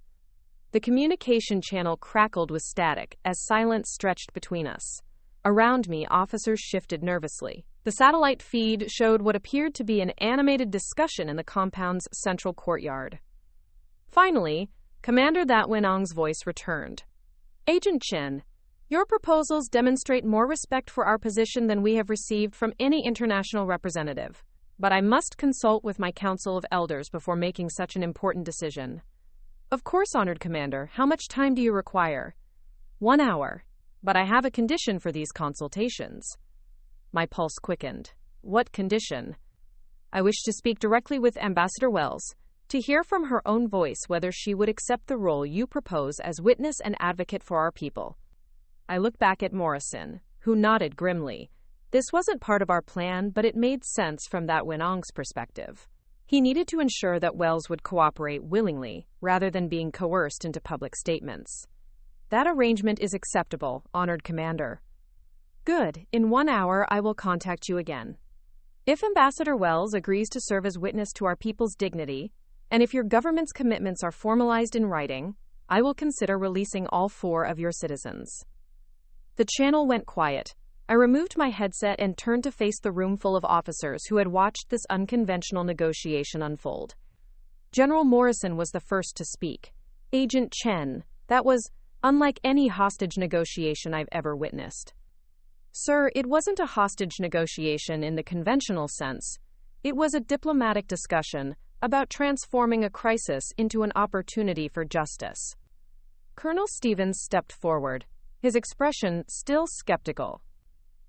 The communication channel crackled with static as silence stretched between us. Around me, officers shifted nervously. The satellite feed showed what appeared to be an animated discussion in the compound's central courtyard. Finally, Commander That Winong's voice returned. Agent Chen, your proposals demonstrate more respect for our position than we have received from any international representative. But I must consult with my Council of Elders before making such an important decision. Of course, Honored Commander. How much time do you require? 1 hour. But I have a condition for these consultations. My pulse quickened. What condition? I wish to speak directly with Ambassador Wells, to hear from her own voice whether she would accept the role you propose as witness and advocate for our people. I looked back at Morrison, who nodded grimly. This wasn't part of our plan, but it made sense from That Winong's perspective. He needed to ensure that Wells would cooperate willingly, rather than being coerced into public statements. That arrangement is acceptable, Honored Commander. Good. In 1 hour, I will contact you again. If Ambassador Wells agrees to serve as witness to our people's dignity, and if your government's commitments are formalized in writing, I will consider releasing all 4 of your citizens. The channel went quiet. I removed my headset and turned to face the room full of officers who had watched this unconventional negotiation unfold. General Morrison was the first to speak. Agent Chen, that was unlike any hostage negotiation I've ever witnessed. Sir, it wasn't a hostage negotiation in the conventional sense. It was a diplomatic discussion about transforming a crisis into an opportunity for justice. Colonel Stevens stepped forward, his expression still skeptical.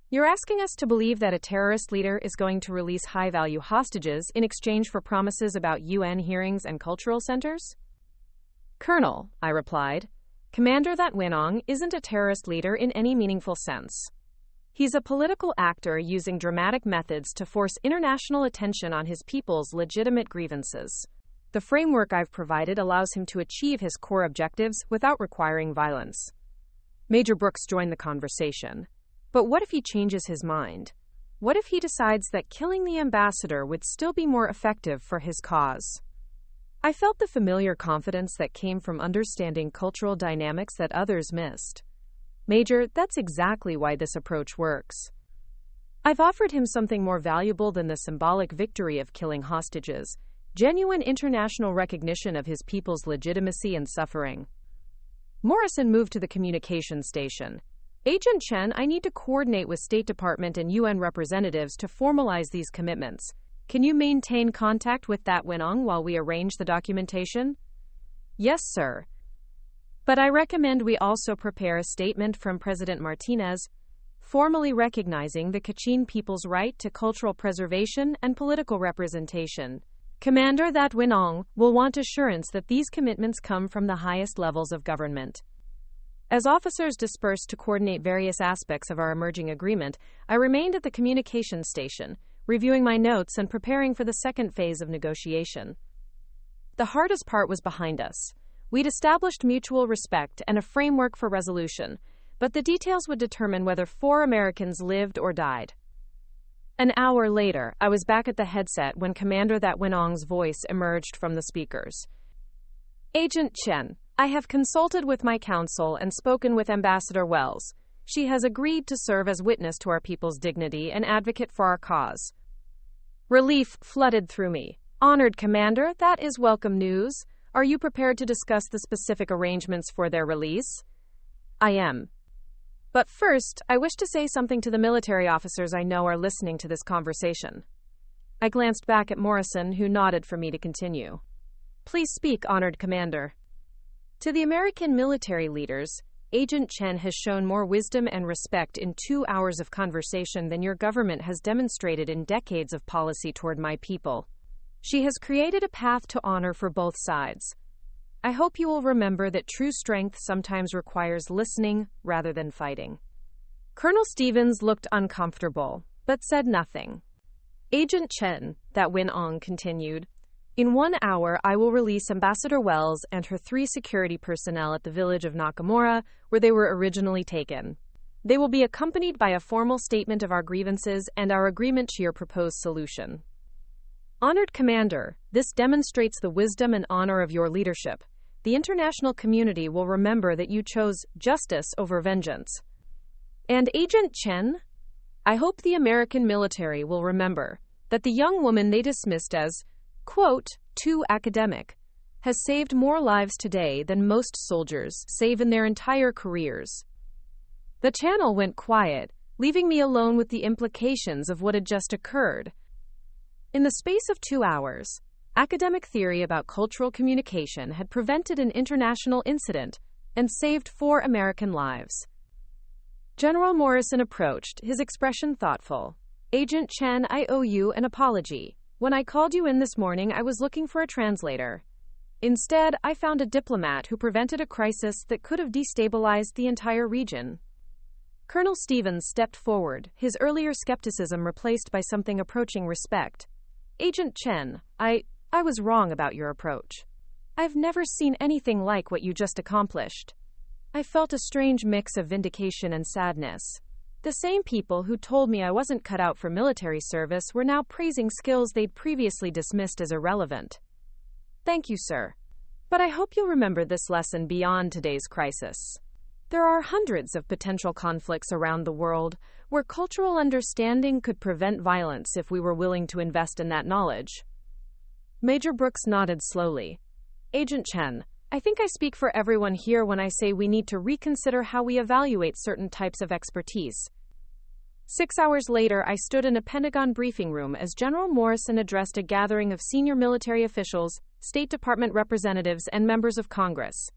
You're asking us to believe that a terrorist leader is going to release high-value hostages in exchange for promises about UN hearings and cultural centers? Colonel, I replied, Commander That Winong isn't a terrorist leader in any meaningful sense. He's a political actor using dramatic methods to force international attention on his people's legitimate grievances. The framework I've provided allows him to achieve his core objectives without requiring violence. Major Brooks joined the conversation. But what if he changes his mind? What if he decides that killing the ambassador would still be more effective for his cause? I felt the familiar confidence that came from understanding cultural dynamics that others missed. Major, that's exactly why this approach works. I've offered him something more valuable than the symbolic victory of killing hostages, genuine international recognition of his people's legitimacy and suffering. Morrison moved to the communication station. Agent Chen, I need to coordinate with State Department and UN representatives to formalize these commitments. Can you maintain contact with That Winong while we arrange the documentation? Yes, sir. But I recommend we also prepare a statement from President Martinez, formally recognizing the Kachin people's right to cultural preservation and political representation. Commander That Winong will want assurance that these commitments come from the highest levels of government. As officers dispersed to coordinate various aspects of our emerging agreement, I remained at the communication station, reviewing my notes and preparing for the second phase of negotiation. The hardest part was behind us. We'd established mutual respect and a framework for resolution, but the details would determine whether 4 Americans lived or died. An hour later, I was back at the headset when Commander That Winong's voice emerged from the speakers. Agent Chen, I have consulted with my council and spoken with Ambassador Wells. She has agreed to serve as witness to our people's dignity and advocate for our cause. Relief flooded through me. Honored Commander, that is welcome news. Are you prepared to discuss the specific arrangements for their release? I am. But first, I wish to say something to the military officers I know are listening to this conversation. I glanced back at Morrison, who nodded for me to continue. Please speak, Honored Commander. To the American military leaders, Agent Chen has shown more wisdom and respect in 2 hours of conversation than your government has demonstrated in decades of policy toward my people. She has created a path to honor for both sides. I hope you will remember that true strength sometimes requires listening rather than fighting. Colonel Stevens looked uncomfortable, but said nothing. Agent Chen, That Winong continued, In 1 hour, I will release Ambassador Wells and her 3 security personnel at the village of Nakamura, where they were originally taken. They will be accompanied by a formal statement of our grievances and our agreement to your proposed solution. Honored Commander, this demonstrates the wisdom and honor of your leadership. The international community will remember that you chose justice over vengeance. And Agent Chen? I hope the American military will remember that the young woman they dismissed as, quote, too academic, has saved more lives today than most soldiers save in their entire careers. The channel went quiet, leaving me alone with the implications of what had just occurred. In the space of 2 hours, academic theory about cultural communication had prevented an international incident and saved 4 American lives. General Morrison approached, his expression thoughtful. Agent Chen, I owe you an apology. When I called you in this morning, I was looking for a translator. Instead, I found a diplomat who prevented a crisis that could have destabilized the entire region. Colonel Stevens stepped forward, his earlier skepticism replaced by something approaching respect. Agent Chen, I was wrong about your approach. I've never seen anything like what you just accomplished. I felt a strange mix of vindication and sadness. The same people who told me I wasn't cut out for military service were now praising skills they'd previously dismissed as irrelevant. Thank you, sir. But I hope you'll remember this lesson beyond today's crisis. There are hundreds of potential conflicts around the world where cultural understanding could prevent violence if we were willing to invest in that knowledge. Major Brooks nodded slowly. Agent Chen, I think I speak for everyone here when I say we need to reconsider how we evaluate certain types of expertise. 6 hours later, I stood in a Pentagon briefing room as General Morrison addressed a gathering of senior military officials, State Department representatives, and members of Congress.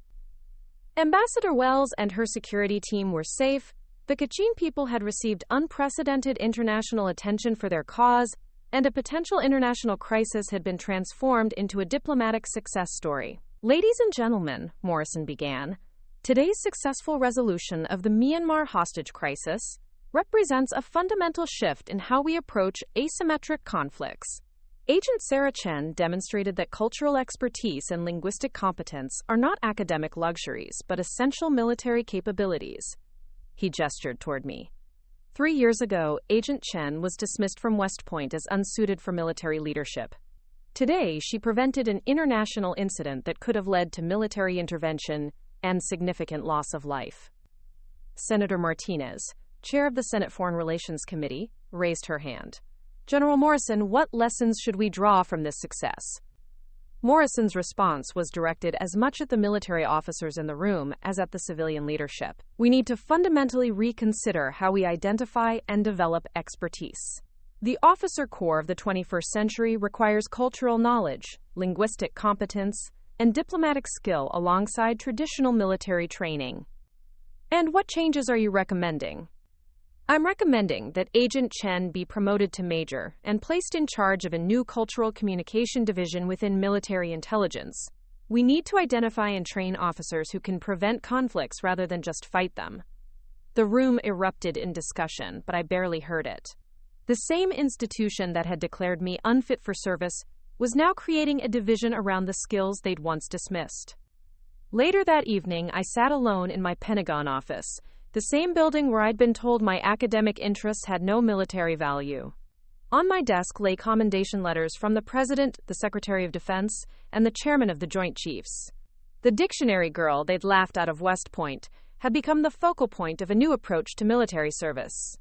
Ambassador Wells and her security team were safe, the Kachin people had received unprecedented international attention for their cause, and a potential international crisis had been transformed into a diplomatic success story. Ladies and gentlemen, Morrison began, today's successful resolution of the Myanmar hostage crisis represents a fundamental shift in how we approach asymmetric conflicts. Agent Sarah Chen demonstrated that cultural expertise and linguistic competence are not academic luxuries, but essential military capabilities. He gestured toward me. 3 years ago, Agent Chen was dismissed from West Point as unsuited for military leadership. Today, she prevented an international incident that could have led to military intervention and significant loss of life. Senator Martinez, chair of the Senate Foreign Relations Committee, raised her hand. General Morrison, what lessons should we draw from this success? Morrison's response was directed as much at the military officers in the room as at the civilian leadership. We need to fundamentally reconsider how we identify and develop expertise. The officer corps of the 21st century requires cultural knowledge, linguistic competence, and diplomatic skill alongside traditional military training. And what changes are you recommending? I'm recommending that Agent Chen be promoted to major and placed in charge of a new cultural communication division within military intelligence. We need to identify and train officers who can prevent conflicts rather than just fight them. The room erupted in discussion, but I barely heard it. The same institution that had declared me unfit for service was now creating a division around the skills they'd once dismissed. Later that evening, I sat alone in my Pentagon office, the same building where I'd been told my academic interests had no military value. On my desk lay commendation letters from the President, the Secretary of Defense, and the Chairman of the Joint Chiefs. The dictionary girl they'd laughed out of West Point had become the focal point of a new approach to military service.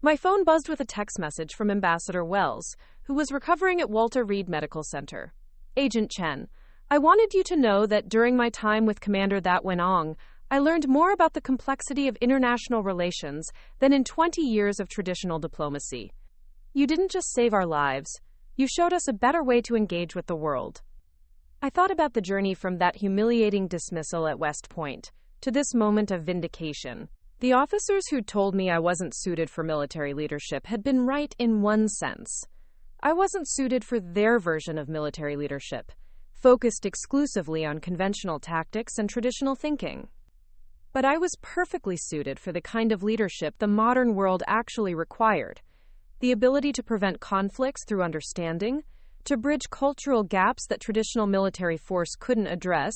My phone buzzed with a text message from Ambassador Wells, who was recovering at Walter Reed Medical Center. Agent Chen, I wanted you to know that during my time with Commander That Wenong, I learned more about the complexity of international relations than in 20 years of traditional diplomacy. You didn't just save our lives, you showed us a better way to engage with the world. I thought about the journey from that humiliating dismissal at West Point to this moment of vindication. The officers who told me I wasn't suited for military leadership had been right in one sense. I wasn't suited for their version of military leadership, focused exclusively on conventional tactics and traditional thinking. But I was perfectly suited for the kind of leadership the modern world actually required, the ability to prevent conflicts through understanding, to bridge cultural gaps that traditional military force couldn't address,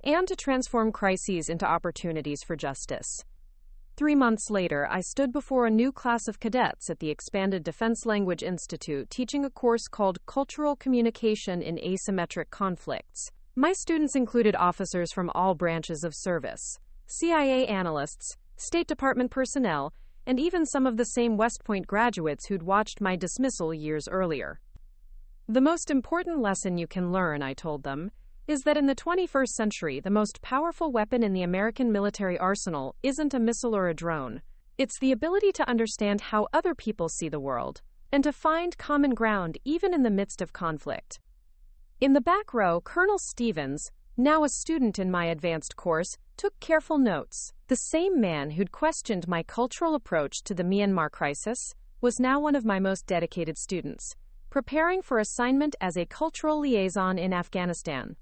and to transform crises into opportunities for justice. 3 months later, I stood before a new class of cadets at the expanded Defense Language Institute teaching a course called Cultural Communication in Asymmetric Conflicts. My students included officers from all branches of service, CIA analysts, State Department personnel, and even some of the same West Point graduates who'd watched my dismissal years earlier. The most important lesson you can learn, I told them, is that in the 21st century, the most powerful weapon in the American military arsenal isn't a missile or a drone. It's the ability to understand how other people see the world, and to find common ground even in the midst of conflict. In the back row, Colonel Stevens, now a student in my advanced course, took careful notes. The same man who'd questioned my cultural approach to the Myanmar crisis was now one of my most dedicated students, preparing for assignment as a cultural liaison in Afghanistan.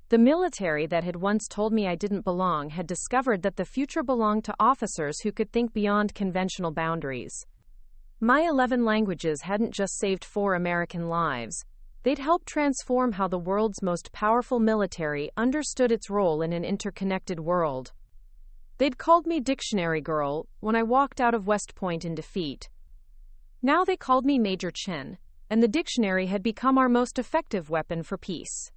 The military that had once told me I didn't belong had discovered that the future belonged to officers who could think beyond conventional boundaries. My 11 languages hadn't just saved 4 American lives. They'd helped transform how the world's most powerful military understood its role in an interconnected world. They'd called me Dictionary Girl when I walked out of West Point in defeat. Now they called me Major Chen, and the dictionary had become our most effective weapon for peace.